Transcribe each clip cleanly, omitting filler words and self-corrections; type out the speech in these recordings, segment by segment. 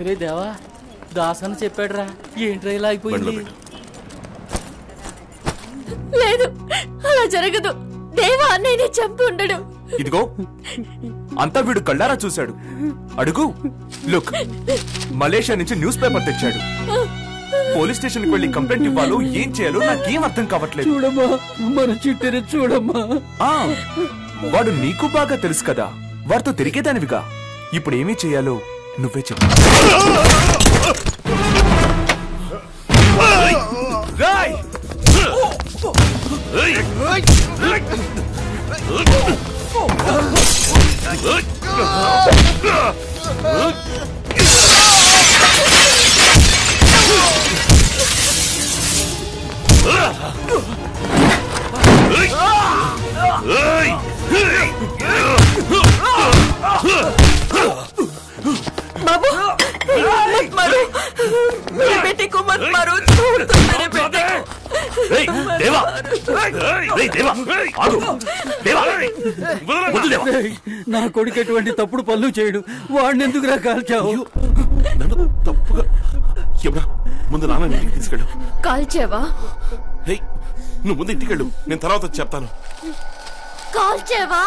రే దేవా, దాసని చెప్పాడురా. ఏంట్రా ఇలా అయిపోయింది? లేదు, అలా జరగదు. దేవా అన్నయ్యని చంపి ఉండడు. ఇదిగో అంతా వీడు కళ్ళారా చూశాడు. అడుగు. లుక్, మలేషియా నుంచి న్యూస్ పేపర్ తెచ్చాడు. పోలీస్ స్టేషన్ కి వెళ్లి కంప్లైంట్ ఇవ్వాలో ఏం చేయాలో నాకేం అర్థం కావట్లేదు. చూడమ్మా, మన చిట్టెని చూడమ్మా. వాడు నీకు బాగా తెలుసు కదా, వాడితో తిరిగేదానివిగా. ఇప్పుడు ఏమీ చేయాలో నువ్వే చెప్పు. बाबू मत मारो, मेरे बेटे को मत मारो, छोड़ दो मेरे बेटे को। देवा, देवा, आगो, देवा, నా కొడుకు ఎటువంటి తప్పుడు పనులు చేయడు. వాడిని ఎందుకురా కాల్చావు? నన్ను తప్పుగా యమునా, ముందు నాన్న ఇంటికి తీసుకెళ్ళు. కాల్చావా? నువ్వు ముందు ఇంటికి వెళ్ళు, నేను తర్వాత చెప్తాను. కాల్చావా?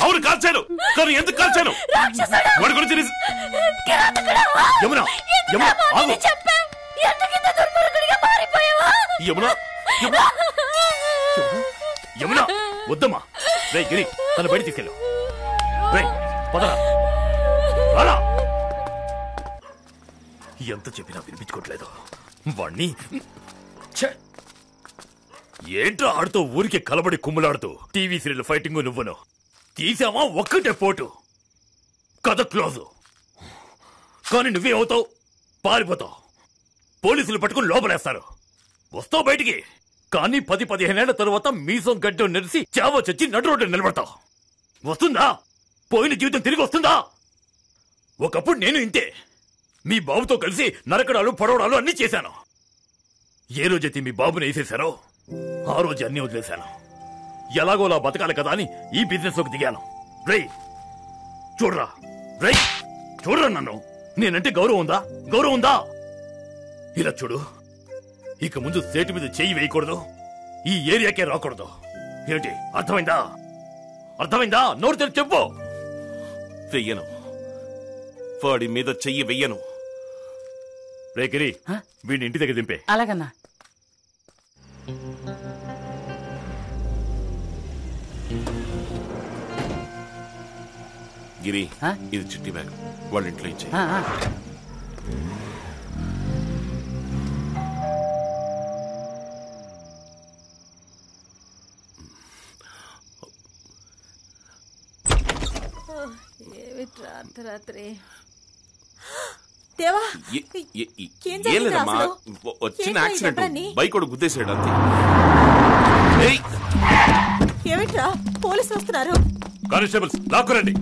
అవును కాల్చాను, కానీ ఎందుకు కాల్చాను? వాడి గురించి యమునా, యమునా ఆగు. యమునా, యమునా వద్దమ్మా. రే గిరి, తన బయట తీసుకెళ్ళు. రే పదరా, రారా. ఎంత చెప్పినా వినిపించుకోవట్లేదు వాణ్ణి. ఏంట్రా ఆడుతూ ఊరికి కలబడి కుమ్ములాడుతూ టీవీ సీరియల్ ఫైటింగ్ నువ్వును తీసావా? ఒక్కటే పోటు, కథ క్లోజు. కానీ నువ్వే అవుతావు, పారిపోతావు. పోలీసులు పట్టుకుని లోపలేస్తారు. వస్తావు బయటికి, కానీ 10-15 ఏళ్ల తరువాత మీసం గడ్డం నెరిసి చావ చచ్చి నడు రోడ్డు నిలబడతావు. వస్తుందా? పోయిన జీవితం తిరిగి వస్తుందా? ఒకప్పుడు నేను ఇంతే, మీ బాబుతో కలిసి నరకడాలు పొడవడాలు అన్ని చేశాను. ఏ రోజైతే మీ బాబుని వేసేశారో ఆ రోజు అన్ని వదిలేశాను. ఎలాగోలా బతకాలి కదా అని ఈ బిజినెస్ లోకి దిగాను. రేయ్ చూడరా, రేయ్ చూడరా, నన్ను నేనంటే గౌరవం ఉందా? గౌరవం ఉందా? ఇలా చూడు, ఇక ముందు సేటు మీద చెయ్యి వేయకూడదు, ఈ ఏరియాకే రాకూడదు. ఏంటి అర్థమైందా? అర్థమైందా? నోరు తెరిచి చెప్పు. వెయ్యను, వాడి మీద చెయ్యి వెయ్యను. రే గిరి, వీడిని ఇంటి దగ్గర దింపే. అలాగన్నా. గిరి, ఇది చిట్టి బ్యాగ్, వాళ్ళ ఇంట్లో ఇచ్చే. రాత్రి వచ్చిన యాక్సిడెంట్, బైక్ కూడా గుద్దేశాడు అంతే. ఏమిట్రా, పోలీసులు వస్తున్నారు. కానిస్టేబుల్స్ లాక్కురండి.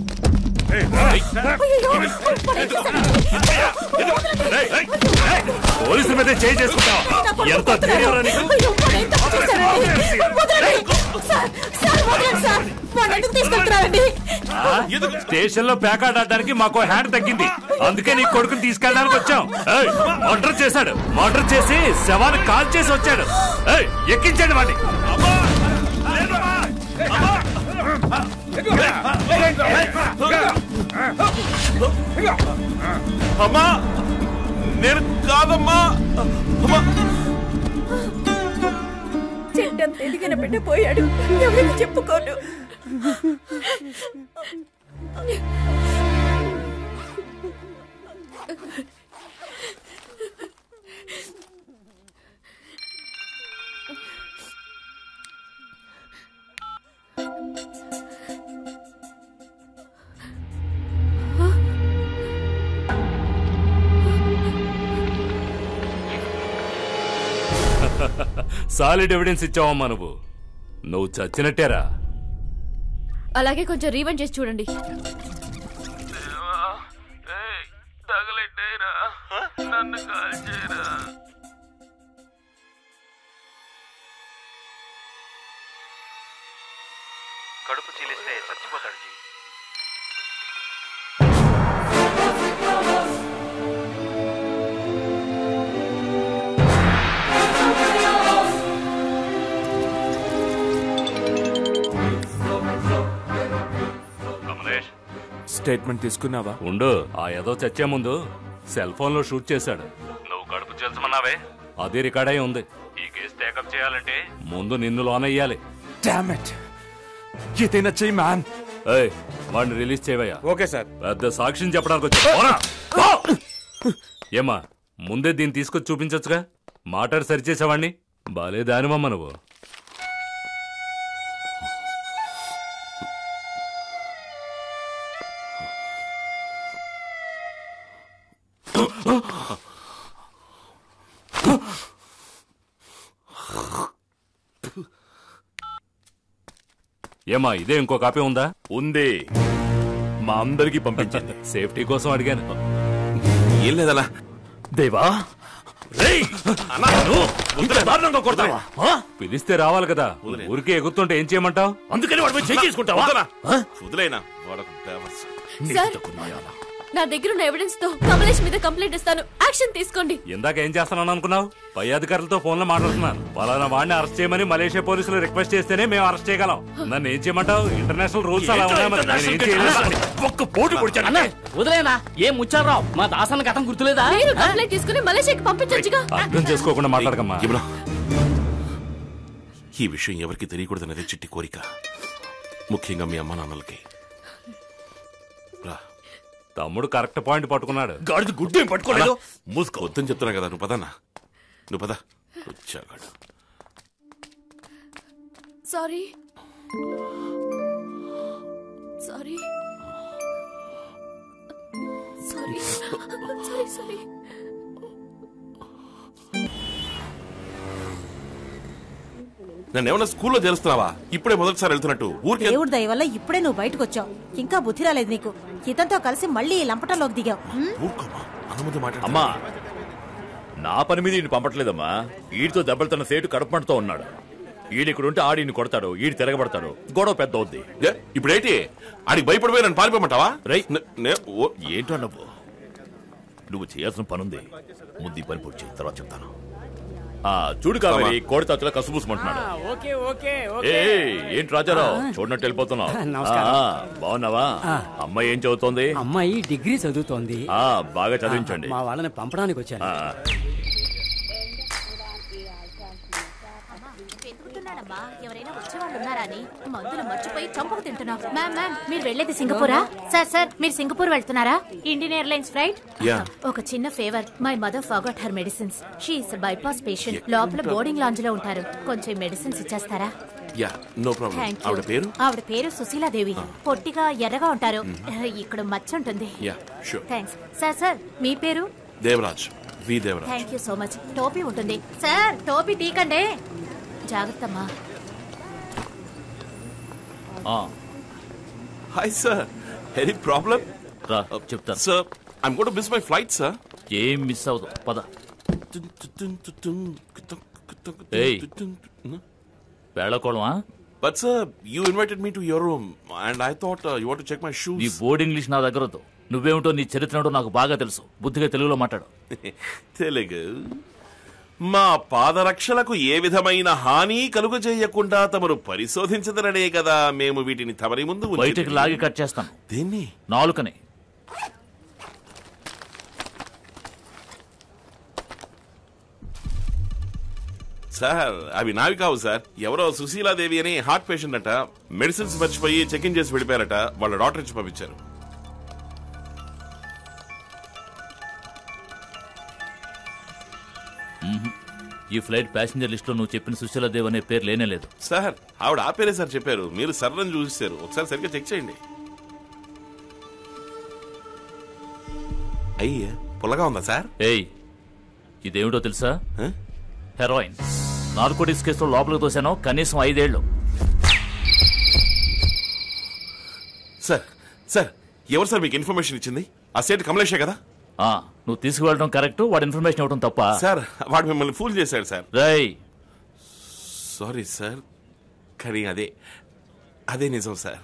పోలీసుల మీద చేయి చేసుకుంటావా? ఎంత ధైర్యం నీకు? స్టేషన్ లో ప్యాకాట్ ఆడడానికి మాకు హ్యాండ్ తగ్గింది, అందుకే నీ కొడుకుని తీసుకెళ్ళడానికి వచ్చాం. మర్డర్ చేశాడు, మర్డర్ చేసి శవాన్ని కాల్ చేసి వచ్చాడు. ఎక్కించండి వాడిని. అమ్మా, నేను కాదమ్మా. చెడ్డంత ఎదిగిన బిడ్డ పోయాడు, ఎవరికి చెప్పుకోను. Solid evidence ఇచ్చావమ్మా. నువ్వు చచ్చినట్టేరా. అలాగే కొంచెం రీవైండ్ చేసి చూడండి. కడుపు చీలిస్తే చచ్చిపోతాడు జీ. స్టేట్మెంట్ తీసుకున్నావా? ఉండు, ఆ ఏదో చచ్చే ముందు సెల్ ఫోన్ లో షూట్ చేశాడు. నువ్వు కడుపు చేల్చమన్నావే, అది రికార్డ్ అయి ఉంది. ఈ కేసు టేకప్ చేయాలంటే ముందు నిన్ను లోనయ్యాలి. డామ్ ఇట్, ఏదైనా చెయ్యి మ్యాన్. ఏయ్, వాడిని రిలీజ్ చేయవయ్యా. Okay sir. పెద్ద సాక్ష్యం చెప్పడానికి వచ్చా. ఏమా, ముందే దీన్ని తీసుకొచ్చి చూపించొచ్చుగా. మాట్లాడి సరిచేసావాణ్ణి. బాలే దానివమ్మ నువ్వు. ఏమా, ఇదే ఇంకో కాపీ ఉందా? ఉంది, మా అందరికి పంపించండి. సేఫ్టీ కోసం అడిగాను. ఏం లేదన్నా. దేవా, దారుణంగా కొడతావా? పిలిస్తే రావాలి కదా. ఊరికే ఎగురుతుంటే ఏం చేయమంటావు? అందుకని వాడి మీద చేసుకుంటావా? వదిలేనా? నా దగ్గర ఉన్న ఎవిడెన్స్ తో కమలేష్ మీద కంప్లైంట్ ఇస్తాను. యాక్షన్ తీసుకోండి. ఇందాక ఏం చేస్తానని అనుకున్నావు? పై అధికారులతో ఫోన్ లో మాట్లాడుతున్నాను. పలానా వాడిని అరెస్ట్ చేయమని మలేషియా పోలీసులు రిక్వెస్ట్ చేస్తేనే మేము అరెస్ట్ చేయగలం. నన్ను ఏం చేయమంటావు? ఇంటర్నేషనల్ రూల్స్ అలా ఉన్నాయి. మరి నేను ఏం చేయలేదు. ఒక్క పోటు పొడిచాను. వదిలేనా? ఏం ముచ్చారావు, మా దాసన్న కథం గుర్తులేదా? మీరు కంప్లైంట్ తీసుకుని మలేషియాకి పంపించొచ్చుగా. అర్థం చేసుకోకుండా మాట్లాడకమ్మా. ఈ విషయం ఎవరికి తెలియకూడదన్నదే చిట్టి కోరిక, ముఖ్యంగా మీ అమ్మ నాన్నలకి. తమ్ముడు కరెక్ట్ పాయింట్ పట్టుకున్నాడు. గాడిద గుడ్డు ఏం పట్టుకోలేదు. మూసుకో. వద్దని చెప్తున్నా కదా. నువ్వు పదన్నా, నువ్వు పద. వచ్చాగాడు. Sorry sorry sorry sorry sorry. నన్ను ఏమన్నా స్కూల్లో చేరుస్తున్నావా? ఇప్పుడే మొదటిసారి వెళ్తున్నట్టు ఊరికే. దేవుడి దయ వల్ల ఇప్పుడే నువ్వు బయటకు వచ్చావు. ఇంకా బుద్ధి రాలేదు నీకు. ఇతనితో కలిసి మళ్ళీ ఈ లంపటంలోకి దిగావు. అమ్మా, నా పని మీద ఈయన పంపట్లేదమ్మా. ఈడితో దెబ్బలుతున్న సేటు కడపంటతో ఉన్నాడు. ఈడిక్కడుంటే ఆడిని కొడతాడు, ఈడి తిరగబడతాడు, గొడవ పెద్ద అవుద్ది. ఇప్పుడేంటి ఆడికి భయపడిపోయి నన్ను పారిపోమంటావా? ఏంటో నువ్వు చేయాల్సిన పనుంది. ముందు ఈ పని పూర్తి తర్వాత చెప్తాను. చూడు కావేరి, కోడి తాతలా కసుబూసమంటున్నాడు. ఏంటి రాజారావు, చూడనట్టు వెళ్ళిపోతున్నావు? బాగున్నావా? అమ్మాయి ఏం చదువుతోంది? అమ్మాయి డిగ్రీ చదువుతోంది. బాగా చదివించండి. మా వాళ్ళని పంపడానికి వచ్చాను. ఎవరైనా వచ్చేవాళ్ళు ఉన్నారా అని మందులు మర్చిపోయి చంపకు తింటున్నావు. మ్యామ్ మ్యామ్, మీరు వెళ్ళేది సింగపూరా? సార్ సార్, మీరు సింగపూర్ వెళ్తున్నారా? Indian airlines flight. ఒక చిన్న favour, my mother forgot her medicines. She is bypass patient. లోపల బోర్డింగ్ లాంజ్ లో ఉంటారు. కొంచెం మెడిసిన్స్ ఇచ్చేస్తారా? ఆవిడ పేరు సుశీలాదేవి. పొట్టిగా ఎర్రగా ఉంటారు. ఇక్కడ మచ్చ ఉంటుంది. థ్యాంక్స్. సార్ సార్, మీ పేరు? Devaraj. Thank you so much. టోపీ ఉంటుంది సార్, టోపీ తీకండి. జాగ్రత్తమ్మా. Hi sir, any problem? చెప్తాను sir, I'm going to miss my flight sir. ఏం మిస్ అవుతావు? పద. వేళకోళమా? But sir, you invited me to your room and I thought you want to check my shoes. నీ board English నా దగ్గర వద్దు. నువ్వేమిటో, నీ చరిత్ర నాకు బాగా తెలుసు. బుద్ధిగా తెలుగులో మాట్లాడు. తెలుగు. మా పాదరక్షలకు ఏ విధమైన హాని కలుగజేయకుండా తమరు పరిశోధించదననే కదా మేము వీటిని తమరి ముందు బయటకు లాగి కట్ చేస్తాను. దేన్ని? నాలుకని. సార్, అవి నావి కావు సార్. ఎవరో సుశీలాదేవి అని హార్ట్ పేషెంట్ అట. మెడిసిన్స్ మర్చిపోయి చెక్ ఇన్ చేసి వెళ్ళిపోయారట. వాళ్ళ డాక్టర్ ఇచ్చి పంపించారు. ఈ ఫ్లైట్ ప్యాసింజర్ లిస్ట్ లో నువ్వు చెప్పిన సుశీలాదేవి అనే పేరు లేనేలేదు. సార్, ఆవిడ ఆ పేరే సార్ చెప్పారు. మీరు సర్రని చూసారు. ఒకసారి సరిగ్గా చెక్ చేయండి. అయ్యే, పుల్లగా ఉందా సార్? ఏయ్, ఇదేమిటో తెలుసా? హెరాయిన్. నార్కోటిక్స్ కేసులో లోపలికి తోసాను. కనీసం 5 ఏళ్లు. సార్ సార్, ఎవరు సార్ మీకు ఇన్ఫర్మేషన్ ఇచ్చింది? ఆ సేట్ కమలేషే కదా? నువ్వు తీసుకువెళ్ళడం కరెక్ట్, వాడు ఇన్ఫర్మేషన్ ఇవ్వడం తప్ప. సార్, వాడు మిమ్మల్ని ఫూల్ చేశాడు సార్. రేయ్, సారీ సార్, కానీ అదే నిజం సార్.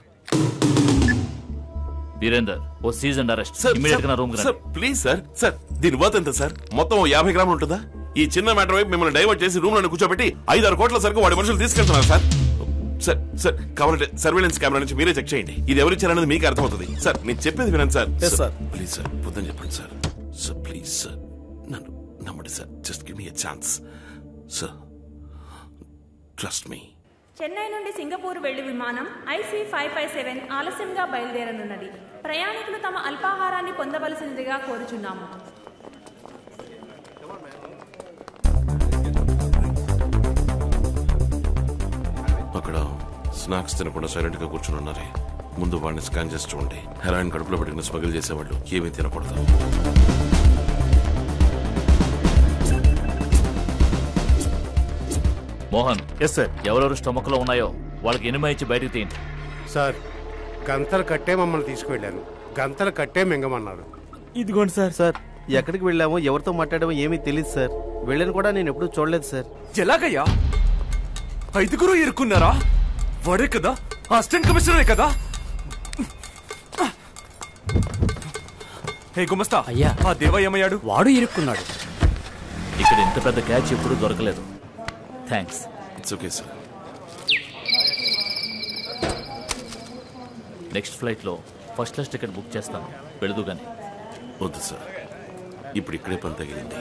వీరేందర్, ఓ సీజన్ అరెస్ట్. ఇమ్మీడియట్ గా నా రూమ్ కి రండి. Please sir. సార్, దీని వర్త్ ఎంత సార్? మొత్తం 50 గ్రాములు ఉంటుందా? ఈ చిన్న మ్యాటర్ వైపు మిమ్మల్ని డైవర్ట్ చేసి రూమ్ లో కూర్చోబెట్టి 5-6 కోట్ల సరుకు వాడి మనుషులు తీసుకెళ్తున్నారు సార్. సార్ సార్ కావాలంటే సర్వేలెన్స్ కెమెరా నుంచి మీరే చెక్ చేయండి. ఇది ఎవరు ఇచ్చారనేది మీకు అర్థమవుతుంది. సార్ నేను చెప్పేది వినండి సార్. ప్లీజ్ సార్ పొద్దున చెప్పండి సార్. సార్ ప్లీజ్ సార్ నన్ను నమ్మండి sir. Just give me a chance sir. Trust me. Chennai నుండి సింగపూర్ వెళ్లి విమానం IC557 ఆలస్యంగా బయలుదేరనున్నది. ప్రయాణికులు తమ అల్పాహారాన్ని పొందవలసినదిగా కోరుచున్నాము. అక్కడ స్నాక్స్ తినకుండా సైలెంట్ గా కూర్చుని ఉన్నారే, ముందు వాడిని స్కాన్ చేసి చూడండి. హెరాయిన్ కడుపులో పెట్టుకుని స్మగిల్ చేసేవాళ్ళు ఏమీ తినకూడదు. మోహన్. Yes sir. ఎవరెవరు స్టమక్ లో ఉన్నాయో వాళ్ళకి ఎనిమిది ఇచ్చి బయటకు తీయండి. సార్ గంతలు కట్టే మమ్మల్ని తీసుకువెళ్ళాను, గంతలు కట్టే మింగమన్నాడు. ఇదిగోండి సార్. సార్ ఎక్కడికి వెళ్ళామో ఎవరితో మాట్లాడామో ఏమీ తెలియదు సార్. వెళ్ళని కూడా నేను ఎప్పుడూ చూడలేదు సార్. ఎలాగయ్యా? 5 ఇరుక్కున్నారా? వాడే కదా అసిస్టెంట్ కమిషనరే కదా? హే గుమస్తా, అయ్యా. ఆ దేవ ఏమయ్యాడు? వాడు ఇరుక్కున్నాడు. ఇక్కడ ఇంత పెద్ద క్యాచ్ ఎప్పుడు దొరకలేదు. Thanks. It's okay sir. Next flight లో ఫస్ట్ క్లాస్ టికెట్ బుక్ చేస్తాను. వెళదు గాని. వద్దు సార్, ఇప్పుడు ఇక్కడే పని తగిలింది.